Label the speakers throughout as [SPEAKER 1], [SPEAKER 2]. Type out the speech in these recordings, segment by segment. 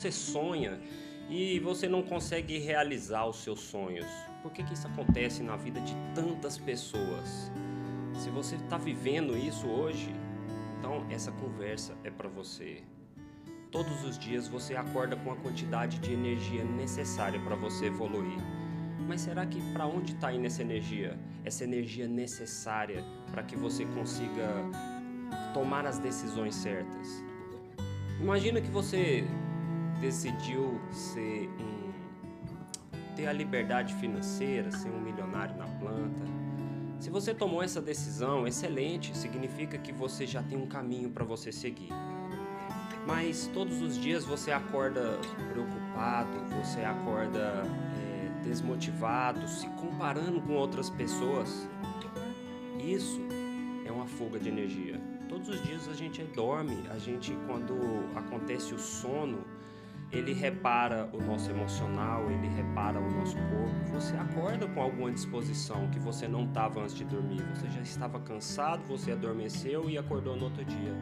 [SPEAKER 1] Você sonha e você não consegue realizar os seus sonhos? Por que isso acontece na vida de tantas pessoas? Se você está vivendo isso hoje, então essa conversa é para você. Todos os dias você acorda com a quantidade de energia necessária para você evoluir. Mas será que para onde está indo essa energia? Essa energia necessária para que você consiga tomar as decisões certas? Imagina que você decidiu ter a liberdade financeira, ser um milionário na planta. Se você tomou essa decisão, excelente, significa que você já tem um caminho para você seguir. Mas todos os dias você acorda preocupado, você acorda desmotivado, se comparando com outras pessoas. Isso é uma fuga de energia. Todos os dias a gente dorme, quando acontece o sono, ele repara o nosso emocional, ele repara o nosso corpo. Você acorda com alguma disposição que você não estava antes de dormir. Você já estava cansado, você adormeceu e acordou no outro dia.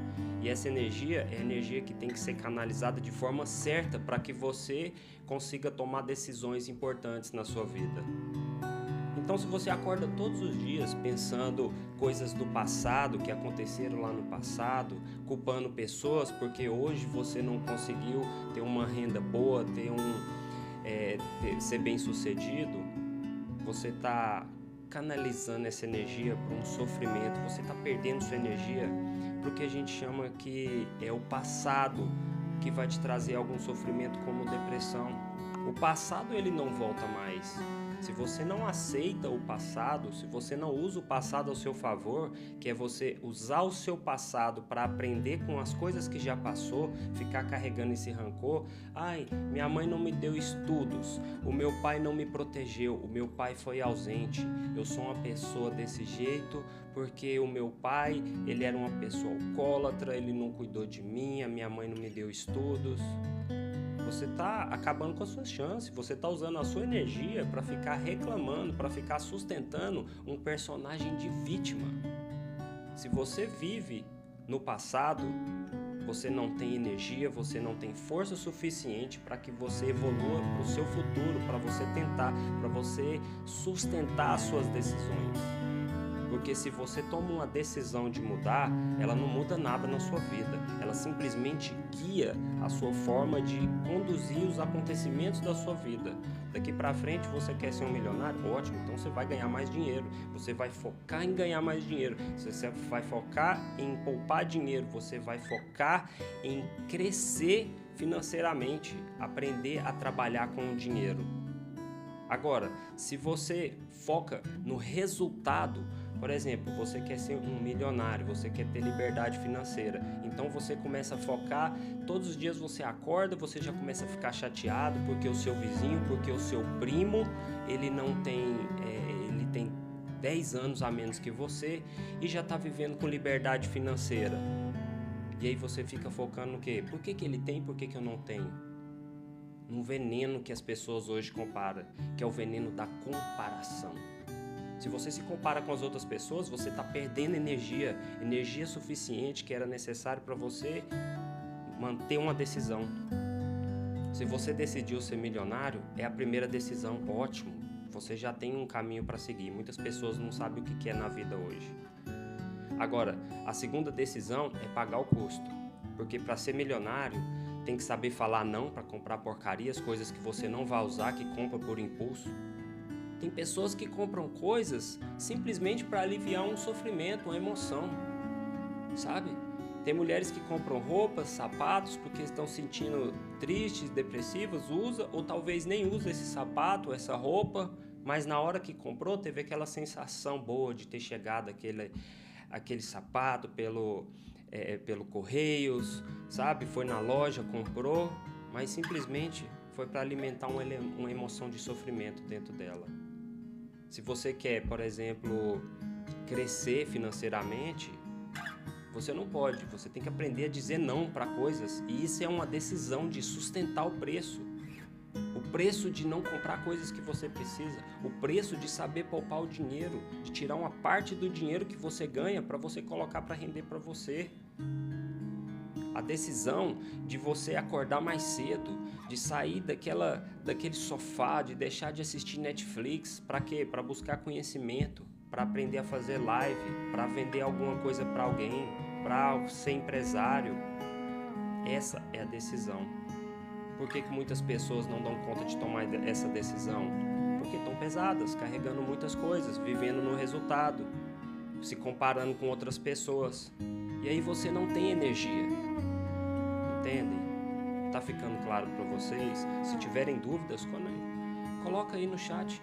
[SPEAKER 1] E essa energia é a energia que tem que ser canalizada de forma certa para que você consiga tomar decisões importantes na sua vida. Então, se você acorda todos os dias pensando coisas do passado, que aconteceram lá no passado, culpando pessoas porque hoje você não conseguiu ter uma renda boa, ser bem sucedido, você está canalizando essa energia para um sofrimento, você está perdendo sua energia para o que a gente chama que é o passado, que vai te trazer algum sofrimento como depressão. O passado ele não volta mais. Se você não aceita o passado, se você não usa o passado ao seu favor, que é você usar o seu passado para aprender com as coisas que já passou, ficar carregando esse rancor, minha mãe não me deu estudos, o meu pai não me protegeu, o meu pai foi ausente, eu sou uma pessoa desse jeito porque o meu pai, ele era uma pessoa alcoólatra, ele não cuidou de mim, a minha mãe não me deu estudos. Você está acabando com as suas chances, você está usando a sua energia para ficar reclamando, para ficar sustentando um personagem de vítima. Se você vive no passado, você não tem energia, você não tem força suficiente para que você evolua para o seu futuro, para você sustentar as suas decisões. Porque se você toma uma decisão de mudar, ela não muda nada na sua vida. Ela simplesmente guia a sua forma de conduzir os acontecimentos da sua vida. Daqui para frente você quer ser um milionário? Ótimo, então você vai ganhar mais dinheiro. Você vai focar em ganhar mais dinheiro. Você vai focar em poupar dinheiro. Você vai focar em crescer financeiramente, aprender a trabalhar com o dinheiro. Agora, se você foca no resultado, por exemplo, você quer ser um milionário, você quer ter liberdade financeira, então você começa a focar, todos os dias você acorda, você já começa a ficar chateado porque o seu vizinho, porque o seu primo, ele tem 10 anos a menos que você e já está vivendo com liberdade financeira. E aí você fica focando no quê? Por que ele tem, por que eu não tenho? Num veneno que as pessoas hoje comparam, que é o veneno da comparação. Se você se compara com as outras pessoas, você está perdendo energia suficiente que era necessário para você manter uma decisão. Se você decidiu ser milionário, é a primeira decisão, ótimo. Você já tem um caminho para seguir. Muitas pessoas não sabem o que é na vida hoje. Agora, a segunda decisão é pagar o custo, porque para ser milionário, tem que saber falar não para comprar porcarias, coisas que você não vai usar, que compra por impulso. Tem pessoas que compram coisas simplesmente para aliviar um sofrimento, uma emoção, sabe? Tem mulheres que compram roupas, sapatos, porque estão se sentindo tristes, depressivas, usa ou talvez nem usa esse sapato, essa roupa, mas na hora que comprou teve aquela sensação boa de ter chegado aquele sapato pelo Correios, sabe? Foi na loja, comprou, mas simplesmente foi para alimentar uma emoção de sofrimento dentro dela. Se você quer, por exemplo, crescer financeiramente, você não pode, você tem que aprender a dizer não para coisas, e isso é uma decisão de sustentar o preço. O preço de não comprar coisas que você precisa, o preço de saber poupar o dinheiro, de tirar uma parte do dinheiro que você ganha para você colocar para render para você. A decisão de você acordar mais cedo, de sair daquele sofá, de deixar de assistir Netflix, para quê? Para buscar conhecimento, para aprender a fazer live, para vender alguma coisa para alguém, para ser empresário. Essa é a decisão. Por que muitas pessoas não dão conta de tomar essa decisão? Porque estão pesadas, carregando muitas coisas, vivendo no resultado, se comparando com outras pessoas. E aí você não tem energia. Entendem? Tá ficando claro para vocês? Se tiverem dúvidas, coloca aí no chat.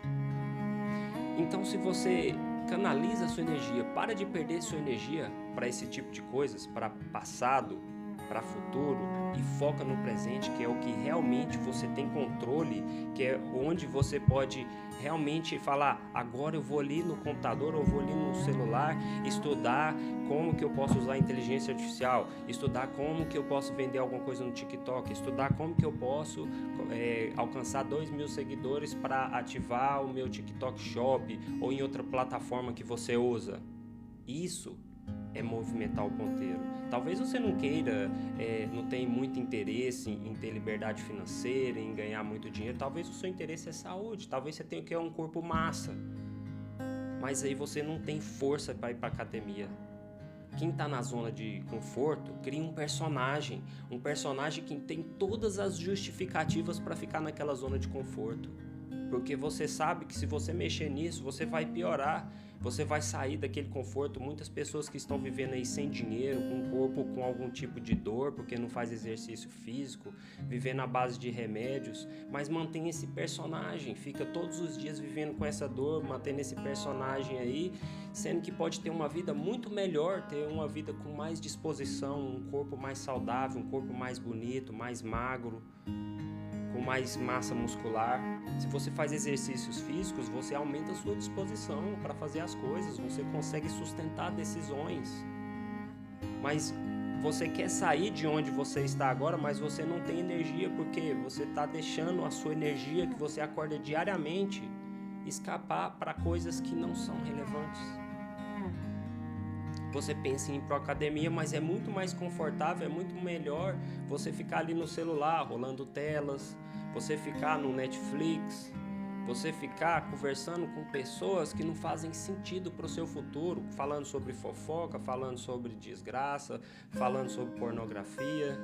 [SPEAKER 1] Então, se você canaliza a sua energia, para de perder sua energia para esse tipo de coisas, para passado, para futuro, e foca no presente, que é o que realmente você tem controle, que é onde você pode realmente falar, agora eu vou ali no computador, ou vou ali no celular, estudar como que eu posso usar a inteligência artificial, estudar como que eu posso vender alguma coisa no TikTok, estudar como que eu posso alcançar 2.000 seguidores para ativar o meu TikTok Shop, ou em outra plataforma que você usa. Isso é movimentar o ponteiro. Talvez você não queira, não tenha muito interesse em ter liberdade financeira, em ganhar muito dinheiro. Talvez o seu interesse é saúde. Talvez você tenha que ter um corpo massa. Mas aí você não tem força para ir para academia. Quem está na zona de conforto, cria um personagem que tem todas as justificativas para ficar naquela zona de conforto. Porque você sabe que se você mexer nisso, você vai piorar. Você vai sair daquele conforto. Muitas pessoas que estão vivendo aí sem dinheiro, com o corpo com algum tipo de dor, porque não faz exercício físico, vivendo à base de remédios, mas mantém esse personagem, fica todos os dias vivendo com essa dor, mantendo esse personagem aí, sendo que pode ter uma vida muito melhor, ter uma vida com mais disposição, um corpo mais saudável, um corpo mais bonito, mais magro, com mais massa muscular. Se você faz exercícios físicos, você aumenta a sua disposição para fazer as coisas, você consegue sustentar decisões. Mas você quer sair de onde você está agora, mas você não tem energia, porque você está deixando a sua energia que você acorda diariamente escapar para coisas que não são relevantes. Você pensa em ir para a academia, mas é muito mais confortável, é muito melhor você ficar ali no celular, rolando telas, você ficar no Netflix, você ficar conversando com pessoas que não fazem sentido para o seu futuro, falando sobre fofoca, falando sobre desgraça, falando sobre pornografia.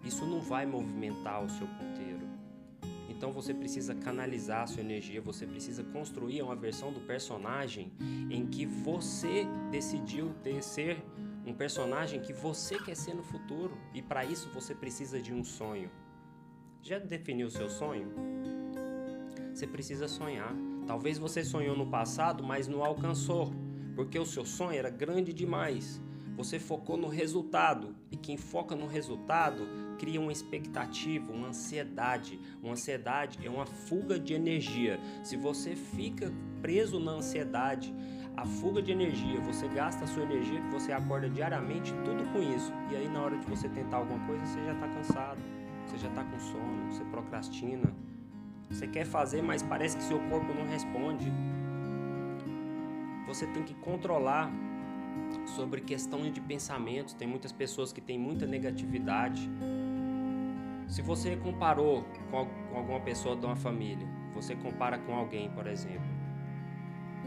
[SPEAKER 1] Isso não vai movimentar o seu ponteiro. Então você precisa canalizar a sua energia, você precisa construir uma versão do personagem em que você decidiu ser um personagem que você quer ser no futuro. E para isso você precisa de um sonho. Já definiu o seu sonho? Você precisa sonhar. Talvez você sonhou no passado, mas não alcançou, porque o seu sonho era grande demais. Você focou no resultado, e quem foca no resultado cria uma expectativa, uma ansiedade. Uma ansiedade é uma fuga de energia. Se você fica preso na ansiedade, a fuga de energia, você gasta a sua energia, que você acorda diariamente, tudo com isso. E aí na hora de você tentar alguma coisa, você já está cansado, você já está com sono, você procrastina. Você quer fazer, mas parece que seu corpo não responde. Você tem que controlar sobre questão de pensamentos. Tem muitas pessoas que têm muita negatividade. Se você comparou com alguma pessoa de uma família, você compara com alguém, por exemplo,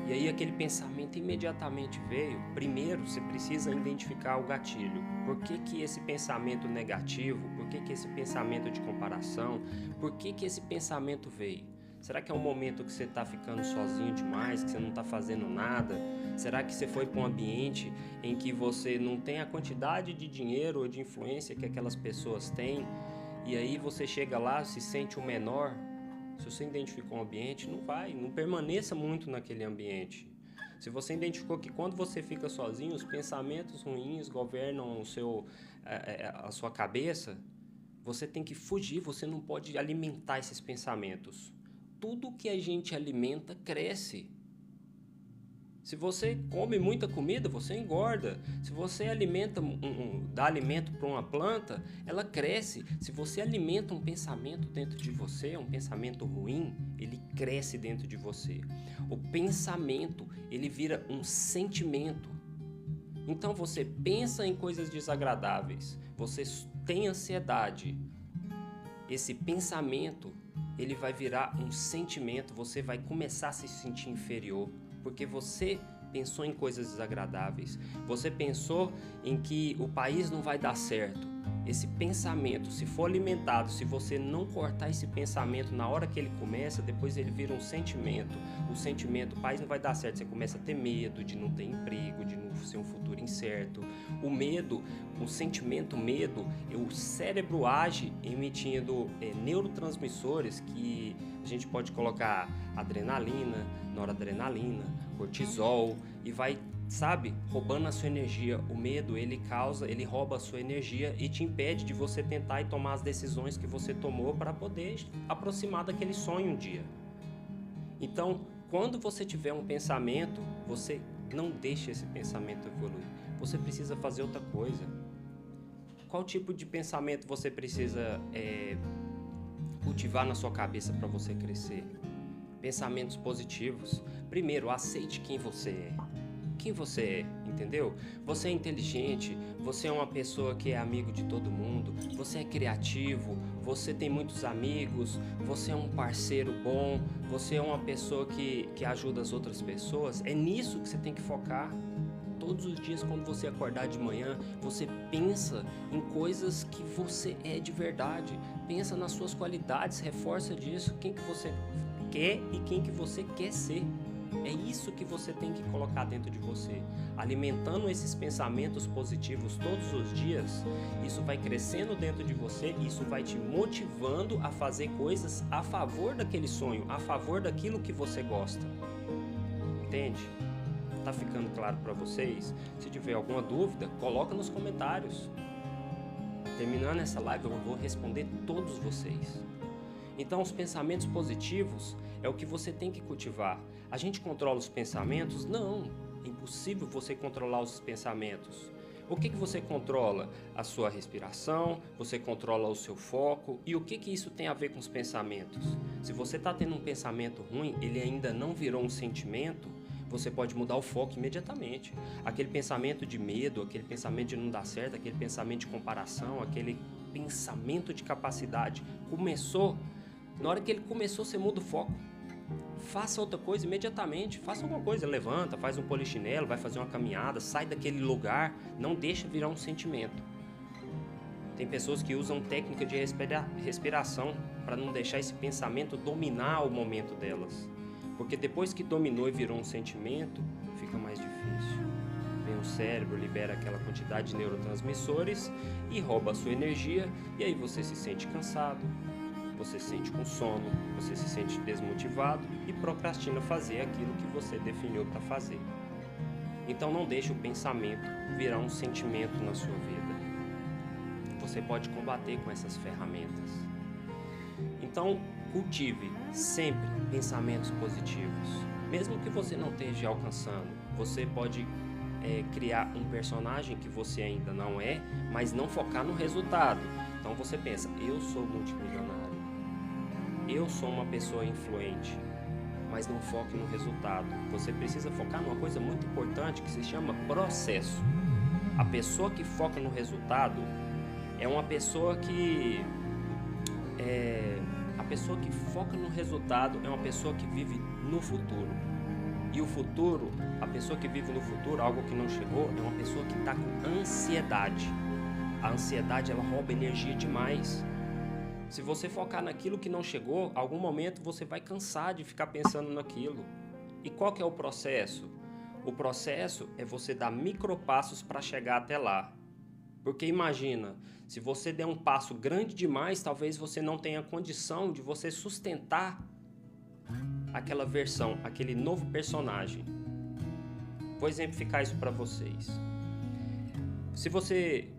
[SPEAKER 1] e aí aquele pensamento imediatamente veio, primeiro você precisa identificar o gatilho. Por que esse pensamento negativo, por que esse pensamento de comparação, por que esse pensamento veio? Será que é um momento que você está ficando sozinho demais, que você não está fazendo nada? Será que você foi para um ambiente em que você não tem a quantidade de dinheiro ou de influência que aquelas pessoas têm? E aí você chega lá, se sente o menor? Se você identificou um ambiente, não permaneça muito naquele ambiente. Se você identificou que quando você fica sozinho, os pensamentos ruins governam a sua cabeça, você tem que fugir, você não pode alimentar esses pensamentos. Tudo que a gente alimenta cresce. Se você come muita comida, você engorda. Se você dá alimento para uma planta, ela cresce. Se você alimenta um pensamento dentro de você, um pensamento ruim, ele cresce dentro de você. O pensamento, ele vira um sentimento. Então você pensa em coisas desagradáveis, você tem ansiedade, esse pensamento, ele vai virar um sentimento, você vai começar a se sentir inferior, porque você pensou em coisas desagradáveis, você pensou em que o país não vai dar certo. Esse pensamento, se for alimentado, se você não cortar esse pensamento na hora que ele começa, depois ele vira um sentimento. O sentimento, o país não vai dar certo, você começa a ter medo de não ter emprego, de não ser um futuro incerto. O medo, o sentimento medo, o cérebro age emitindo neurotransmissores que a gente pode colocar adrenalina, noradrenalina, cortisol e vai, sabe, roubando a sua energia. O medo, ele rouba a sua energia e te impede de você tentar e tomar as decisões que você tomou para poder aproximar daquele sonho um dia. Então, quando você tiver um pensamento, você não deixe esse pensamento evoluir. Você precisa fazer outra coisa. Qual tipo de pensamento você precisa cultivar na sua cabeça para você crescer? Pensamentos positivos. Primeiro, aceite quem você é. Quem você é, entendeu? Você é inteligente, você é uma pessoa que é amigo de todo mundo, você é criativo, você tem muitos amigos, você é um parceiro bom, você é uma pessoa que ajuda as outras pessoas. É nisso que você tem que focar. Todos os dias, quando você acordar de manhã, você pensa em coisas que você é de verdade. Pensa nas suas qualidades, reforça disso, quem que você quer e quem que você quer ser. É isso que você tem que colocar dentro de você. Alimentando esses pensamentos positivos todos os dias, isso vai crescendo dentro de você, isso vai te motivando a fazer coisas a favor daquele sonho, a favor daquilo que você gosta. Entende? Tá ficando claro para vocês? Se tiver alguma dúvida, coloca nos comentários. Terminando essa live, eu vou responder todos vocês. Então, os pensamentos positivos é o que você tem que cultivar. A gente controla os pensamentos? Não, é impossível você controlar os pensamentos. O que você controla? A sua respiração, você controla o seu foco. E o que isso tem a ver com os pensamentos? Se você está tendo um pensamento ruim, ele ainda não virou um sentimento, você pode mudar o foco imediatamente. Aquele pensamento de medo, aquele pensamento de não dar certo, aquele pensamento de comparação, aquele pensamento de capacidade, na hora que ele começou, você muda o foco. Faça outra coisa imediatamente, faça alguma coisa, levanta, faz um polichinelo, vai fazer uma caminhada, sai daquele lugar, não deixa virar um sentimento. Tem pessoas que usam técnica de respiração para não deixar esse pensamento dominar o momento delas. Porque depois que dominou e virou um sentimento, fica mais difícil. Vem o cérebro, libera aquela quantidade de neurotransmissores e rouba a sua energia, e aí você se sente cansado, você se sente com sono, você se sente desmotivado e procrastina fazer aquilo que você definiu para fazer. Então não deixe o pensamento virar um sentimento na sua vida. Você pode combater com essas ferramentas. Então cultive sempre pensamentos positivos. Mesmo que você não esteja alcançando, você pode criar um personagem que você ainda não é, mas não focar no resultado. Então você pensa, eu sou multimilionário. Eu sou uma pessoa influente, mas não foque no resultado. Você precisa focar numa coisa muito importante que se chama processo. A pessoa que foca no resultado é uma pessoa que... A pessoa que foca no resultado é uma pessoa que vive no futuro. E o futuro, a pessoa que vive no futuro, algo que não chegou, é uma pessoa que está com ansiedade. A ansiedade, ela rouba energia demais. Se você focar naquilo que não chegou, em algum momento você vai cansar de ficar pensando naquilo. E qual que é o processo? O processo é você dar micropassos para chegar até lá. Porque imagina, se você der um passo grande demais, talvez você não tenha condição de você sustentar aquela versão, aquele novo personagem. Vou exemplificar isso para vocês. Se você,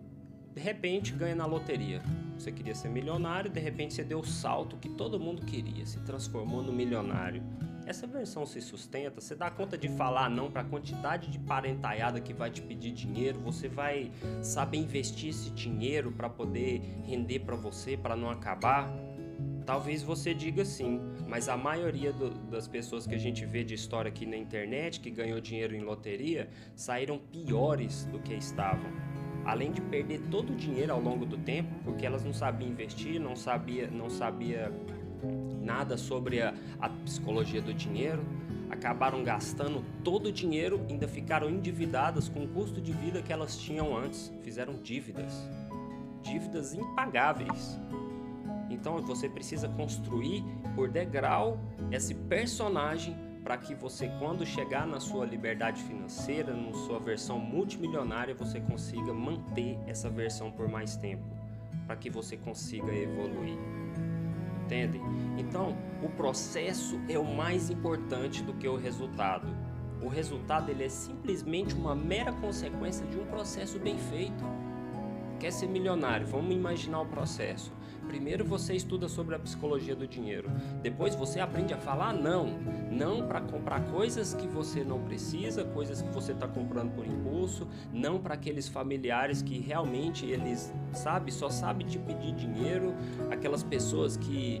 [SPEAKER 1] de repente, ganha na loteria, você queria ser milionário, de repente você deu o salto que todo mundo queria, se transformou no milionário. Essa versão se sustenta, você dá conta de falar não para a quantidade de parentaiada que vai te pedir dinheiro, você vai saber investir esse dinheiro para poder render para você, para não acabar? Talvez você diga sim, mas a maioria das pessoas que a gente vê de história aqui na internet, que ganhou dinheiro em loteria, saíram piores do que estavam. além de perder todo o dinheiro ao longo do tempo, porque elas não sabiam investir, não sabia nada sobre a psicologia do dinheiro, acabaram gastando todo o dinheiro, ainda ficaram endividadas com o custo de vida que elas tinham antes, fizeram dívidas impagáveis. Então você precisa construir por degrau esse personagem para que você, quando chegar na sua liberdade financeira, na sua versão multimilionária, você consiga manter essa versão por mais tempo, para que você consiga evoluir. Entendem? Então, o processo é o mais importante do que o resultado. O resultado ele é simplesmente uma mera consequência de um processo bem feito. Quer ser milionário? Vamos imaginar o processo. Primeiro você estuda sobre a psicologia do dinheiro. Depois você aprende a falar não. Não para comprar coisas que você não precisa, coisas que você está comprando por impulso. Não para aqueles familiares que realmente eles só sabem te pedir dinheiro. Aquelas pessoas que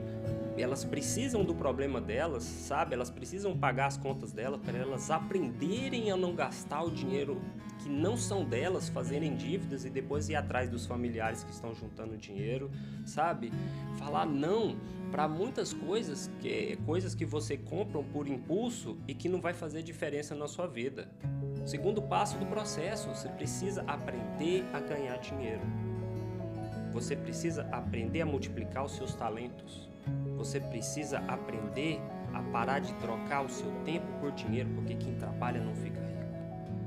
[SPEAKER 1] elas precisam do problema delas, sabe? Elas precisam pagar as contas delas para elas aprenderem a não gastar o dinheiro que não são delas, fazerem dívidas e depois ir atrás dos familiares que estão juntando dinheiro, sabe? Falar não para muitas coisas que você compra por impulso e que não vai fazer diferença na sua vida. Segundo passo do processo, você precisa aprender a ganhar dinheiro. Você precisa aprender a multiplicar os seus talentos. Você precisa aprender a parar de trocar o seu tempo por dinheiro, porque quem trabalha não fica rico.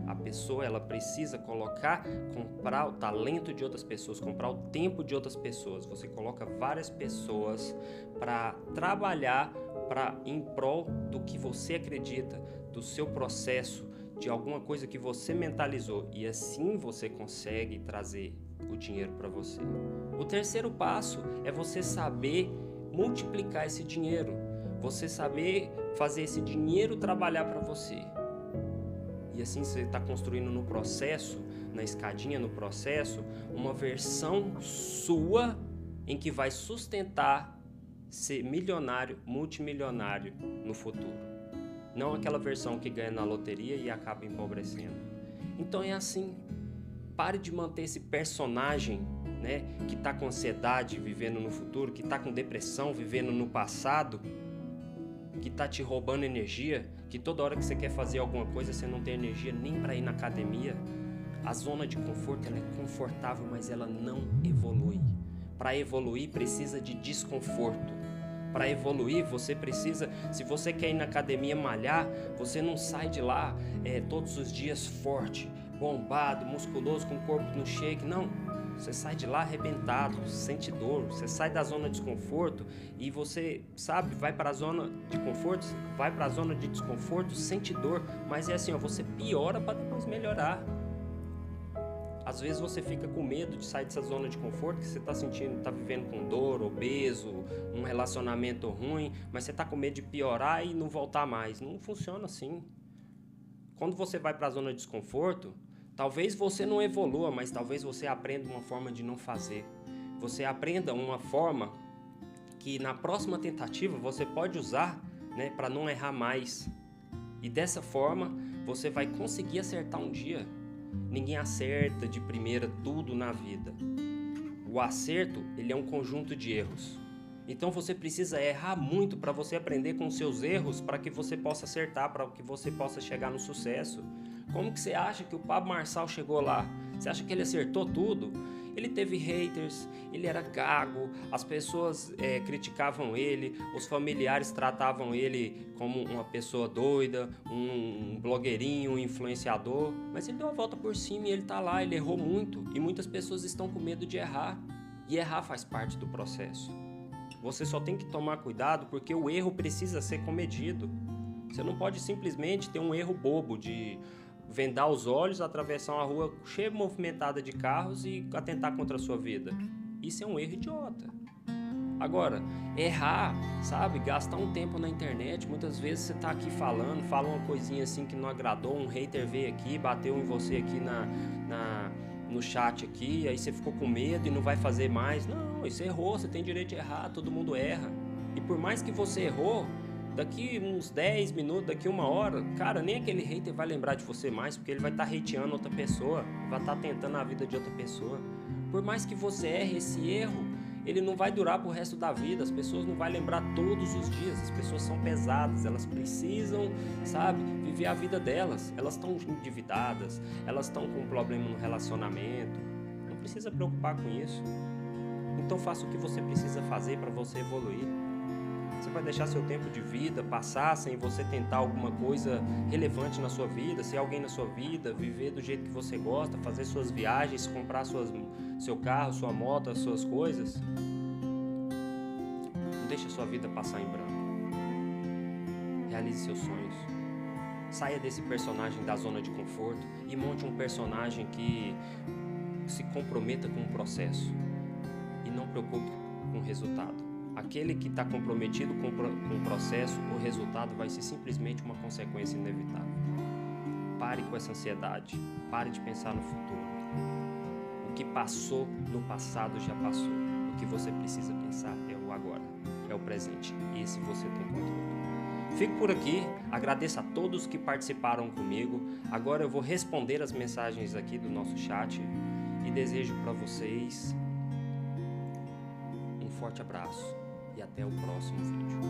[SPEAKER 1] A pessoa ela precisa comprar o talento de outras pessoas, comprar o tempo de outras pessoas. Você coloca várias pessoas para trabalhar em prol do que você acredita, do seu processo, de alguma coisa que você mentalizou. E assim você consegue trazer o dinheiro para você. O terceiro passo é você saber multiplicar esse dinheiro, você saber fazer esse dinheiro trabalhar para você. E assim você está construindo no processo, na escadinha no processo, uma versão sua em que vai sustentar ser milionário, multimilionário no futuro. Não aquela versão que ganha na loteria e acaba empobrecendo. Então é assim, pare de manter esse personagem, né, que está com ansiedade vivendo no futuro, que está com depressão vivendo no passado, que está te roubando energia, que toda hora que você quer fazer alguma coisa você não tem energia nem para ir na academia. A zona de conforto ela é confortável, mas ela não evolui. Para evoluir precisa de desconforto. Para evoluir você precisa, se você quer ir na academia malhar, você não sai de lá todos os dias forte, bombado, musculoso, com o corpo no shake, não. Você sai de lá arrebentado, sente dor, você sai da zona de desconforto e você, sabe, vai para a zona de conforto, vai para a zona de desconforto, sente dor, mas é assim, você piora para depois melhorar. Às vezes você fica com medo de sair dessa zona de conforto que você está sentindo, está vivendo com dor, obeso, um relacionamento ruim, mas você está com medo de piorar e não voltar mais. Não funciona assim. Quando você vai para a zona de desconforto, talvez você não evolua, mas talvez você aprenda uma forma de não fazer. Você aprenda uma forma que na próxima tentativa você pode usar, né, para não errar mais. E dessa forma você vai conseguir acertar um dia. Ninguém acerta de primeira tudo na vida. O acerto, ele é um conjunto de erros. Então você precisa errar muito para você aprender com os seus erros, para que você possa acertar, para que você possa chegar no sucesso. Como que você acha que o Pablo Marçal chegou lá? Você acha que ele acertou tudo? Ele teve haters, ele era gago, as pessoas criticavam ele, os familiares tratavam ele como uma pessoa doida, um blogueirinho, um influenciador, mas ele deu a volta por cima e ele tá lá, ele errou muito e muitas pessoas estão com medo de errar e errar faz parte do processo. Você só tem que tomar cuidado porque o erro precisa ser comedido. Você não pode simplesmente ter um erro bobo de vendar os olhos, atravessar uma rua cheia movimentada de carros e atentar contra a sua vida. Isso é um erro idiota. Agora, errar, sabe? Gastar um tempo na internet, muitas vezes você tá aqui falando, fala uma coisinha assim que não agradou, um hater veio aqui, bateu em você aqui no chat aqui, aí você ficou com medo e não vai fazer mais. Não, você errou, você tem direito de errar, todo mundo erra. E por mais que você errou, daqui uns 10 minutos, daqui 1 hora, cara, nem aquele hater vai lembrar de você mais, porque ele vai estar hateando outra pessoa, vai estar tentando a vida de outra pessoa. Por mais que você erre, esse erro, ele não vai durar pro resto da vida, as pessoas não vão lembrar todos os dias, as pessoas são pesadas, elas precisam, sabe, viver a vida delas, elas estão endividadas, elas estão com um problema no relacionamento, não precisa preocupar com isso. Então faça o que você precisa fazer para você evoluir. Você vai deixar seu tempo de vida passar sem você tentar alguma coisa relevante na sua vida, ser alguém na sua vida, viver do jeito que você gosta, fazer suas viagens, comprar seu carro, sua moto, as suas coisas? Não deixe a sua vida passar em branco. Realize seus sonhos. Saia desse personagem da zona de conforto e monte um personagem que se comprometa com o processo e não preocupe com o resultado. Aquele que está comprometido com o processo, o resultado vai ser simplesmente uma consequência inevitável. Pare com essa ansiedade, pare de pensar no futuro. O que passou no passado já passou. O que você precisa pensar é o agora, é o presente. E esse você tem controle. Fico por aqui, agradeço a todos que participaram comigo. Agora eu vou responder as mensagens aqui do nosso chat e desejo para vocês um forte abraço e até o próximo vídeo.